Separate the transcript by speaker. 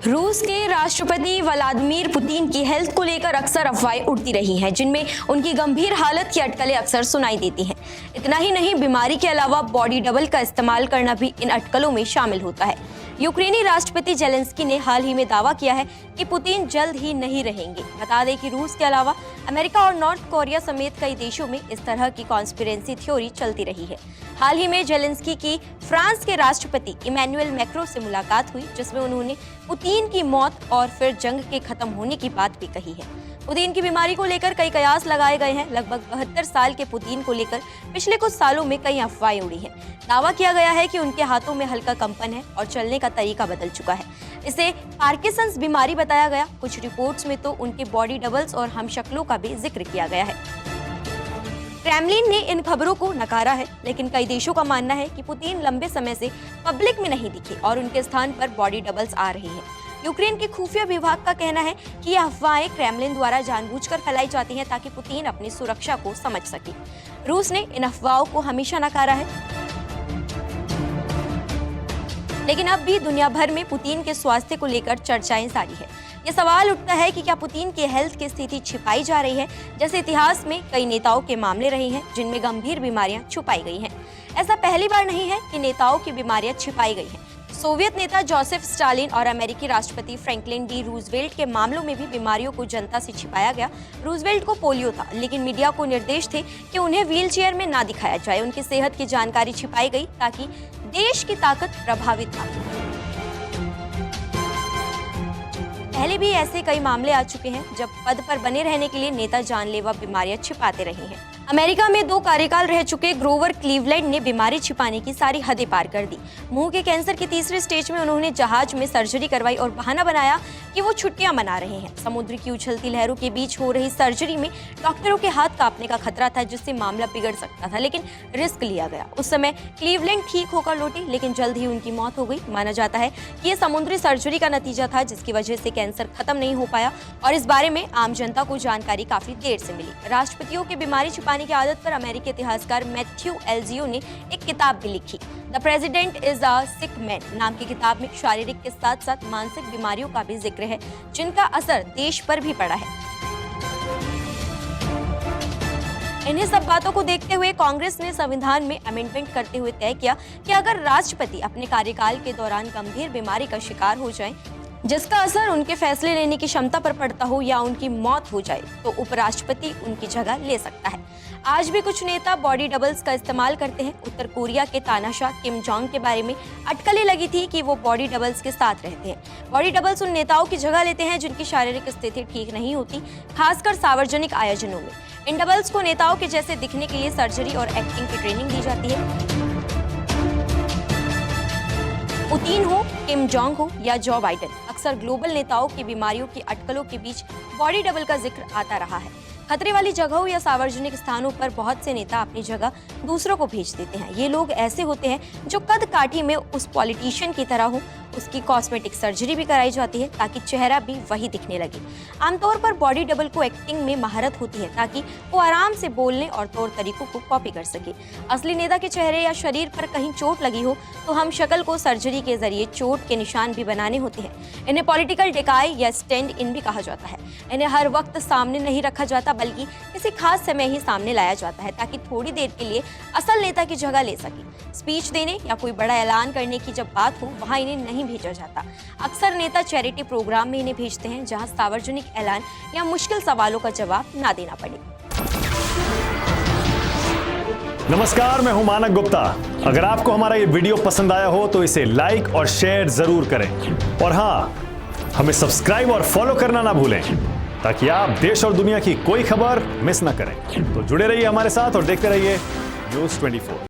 Speaker 1: रूस के राष्ट्रपति व्लादिमीर पुतिन की हेल्थ को लेकर अक्सर अफवाहें उड़ती रही हैं, जिनमें उनकी गंभीर हालत की अटकलें अक्सर सुनाई देती हैं। इतना ही नहीं, बीमारी के अलावा बॉडी डबल का इस्तेमाल करना भी इन अटकलों में शामिल होता है। यूक्रेनी राष्ट्रपति जेलेंस्की ने हाल ही में दावा किया है कि पुतिन जल्द ही नहीं रहेंगे। बता दें कि रूस के अलावा अमेरिका और नॉर्थ कोरिया समेत कई देशों में इस तरह की कॉन्स्पिरेसी थ्योरी चलती रही है। हाल ही में जेलेंस्की की फ्रांस के राष्ट्रपति इमैनुअल मैक्रों से मुलाकात हुई, जिसमें उन्होंने पुतिन की मौत और फिर जंग के खत्म होने की बात भी कही है। पुतिन की बीमारी को लेकर कई कयास लगाए गए हैं। लगभग 72 साल के पुतिन को लेकर पिछले कुछ सालों में कई अफवाहें उड़ी हैं। दावा किया गया है कि उनके हाथों में हल्का कंपन है और चलने का तरीका बदल चुका है। इसे पार्किंसंस बीमारी बताया गया। कुछ रिपोर्ट्स में तो उनके बॉडी डबल्स और हमशक्लों का भी जिक्र किया गया है। क्रेमलिन ने इन खबरों को नकारा है, लेकिन कई देशों का मानना है कि पुतिन लंबे समय से पब्लिक में नहीं दिखे और उनके स्थान पर बॉडी डबल्स आ रहे हैं। यूक्रेन के खुफिया विभाग का कहना है कि यह अफवाहें क्रेमलिन द्वारा जानबूझकर फैलाई जाती हैं ताकि पुतिन अपनी सुरक्षा को समझ सके। रूस ने इन अफवाहों को हमेशा नकारा है, लेकिन अब भी दुनिया भर में पुतिन के स्वास्थ्य को लेकर चर्चाएं जारी है। ये सवाल उठता है कि क्या पुतिन की हेल्थ की स्थिति छिपाई जा रही है, जैसे इतिहास में कई नेताओं के मामले रहे हैं जिनमें गंभीर बीमारियां छुपाई गई हैं। ऐसा पहली बार नहीं है कि नेताओं की बीमारियां छिपाई गई हैं। सोवियत नेता जोसेफ स्टालिन और अमेरिकी राष्ट्रपति फ्रैंकलिन डी रूजवेल्ट के मामलों में भी बीमारियों को जनता से छिपाया गया। रूजवेल्ट को पोलियो था, लेकिन मीडिया को निर्देश थे कि उन्हें व्हीलचेयर में ना दिखाया जाए। उनकी सेहत की जानकारी छिपाई गई ताकि देश की ताकत प्रभावित ना हो। पहले भी ऐसे कई मामले आ चुके हैं जब पद पर बने रहने के लिए नेता जानलेवा बीमारियां छिपाते रहे हैं। अमेरिका में 2 कार्यकाल रह चुके ग्रोवर क्लीवलैंड ने बीमारी छिपाने की सारी हदें पार कर दी। मुंह के कैंसर के तीसरे स्टेज में उन्होंने जहाज में सर्जरी करवाई और बहाना बनाया कि वो छुट्टियां मना रहे हैं। समुद्र की उछलती लहरों के बीच हो रही सर्जरी में डॉक्टरों के हाथ कांपने का खतरा था, जिससे मामला बिगड़ सकता था, लेकिन रिस्क लिया गया। उस समय क्लीवलैंड ठीक होकर लौटे, लेकिन जल्द ही उनकी मौत हो गई। माना जाता है कि ये समुद्री सर्जरी का नतीजा था, जिसकी वजह से कैंसर खत्म नहीं हो पाया और इस बारे में आम जनता को जानकारी काफी देर से मिली। राष्ट्रपतियों की बीमारी छिपाने की आदत पर अमेरिकी इतिहासकार मैथ्यू एल्जियो ने एक किताब भी लिखी। The president is a sick man नाम की किताब में शारीरिक के साथ साथ मानसिक बीमारियों का भी जिक्र है, जिनका असर देश पर भी पड़ा है। इन्हीं सब बातों को देखते हुए कांग्रेस ने संविधान में अमेंडमेंट करते हुए तय किया कि अगर राष्ट्रपति अपने कार्यकाल के दौरान गंभीर बीमारी का शिकार हो जाएं, जिसका असर उनके फैसले लेने की क्षमता पर पड़ता हो या उनकी मौत हो जाए, तो उपराष्ट्रपति उनकी जगह ले सकता है। आज भी कुछ नेता बॉडी डबल्स का इस्तेमाल करते हैं। उत्तर कोरिया के तानाशाह किम जोंग के बारे में अटकलें लगी थी कि वो बॉडी डबल्स के साथ रहते हैं। बॉडी डबल्स उन नेताओं की जगह लेते हैं जिनकी शारीरिक स्थिति ठीक नहीं होती, खासकर सार्वजनिक आयोजनों में। इन डबल्स को नेताओं के जैसे दिखने के लिए सर्जरी और एक्टिंग की ट्रेनिंग दी जाती है। पुतिन हो, किम जोंग हो या जो बाइडेन, अक्सर ग्लोबल नेताओं की बीमारियों की अटकलों के बीच बॉडी डबल का जिक्र आता रहा है। खतरे वाली जगहों या सार्वजनिक स्थानों पर बहुत से नेता अपनी जगह दूसरों को भेज देते हैं। ये लोग ऐसे होते हैं जो कद काठी में उस पॉलिटिशियन की तरह हो। उसकी कॉस्मेटिक सर्जरी भी कराई जाती है ताकि चेहरा भी वही दिखने लगे। आमतौर पर बॉडी डबल को एक्टिंग में महारत होती है ताकि वो आराम से बोलने और तौर तरीकों को कॉपी कर सके। असली नेता के चेहरे या शरीर पर कहीं चोट लगी हो तो हम शक्ल को सर्जरी के जरिए चोट के निशान भी बनाने होते हैं। इन्हें पॉलिटिकल डिकाई या स्टैंड इन भी कहा जाता है। इन्हें हर वक्त सामने नहीं रखा जाता, बल्कि किसी खास समय ही सामने लाया जाता है ताकि थोड़ी देर के लिए असल नेता की जगह ले सके। स्पीच देने या कोई बड़ा ऐलान करने की जब बात हो, वहां इन्हें नहीं भेजा जाता। अक्सर नेता चैरिटी प्रोग्राम में इन्हें भेजते हैं, जहां सार्वजनिक ऐलान या मुश्किल सवालों का जवाब ना देना पड़े।
Speaker 2: नमस्कार, मैं हूं मानक गुप्ता। अगर आपको हमारा ये वीडियो पसंद आया हो तो इसे लाइक और शेयर जरूर करें, और हाँ, हमें सब्सक्राइब और फॉलो करना ना भूलें ताकि आप देश और दुनिया की कोई खबर मिस ना करें। तो जुड़े रहिए हमारे साथ और देखते रहिए न्यूज़ 24।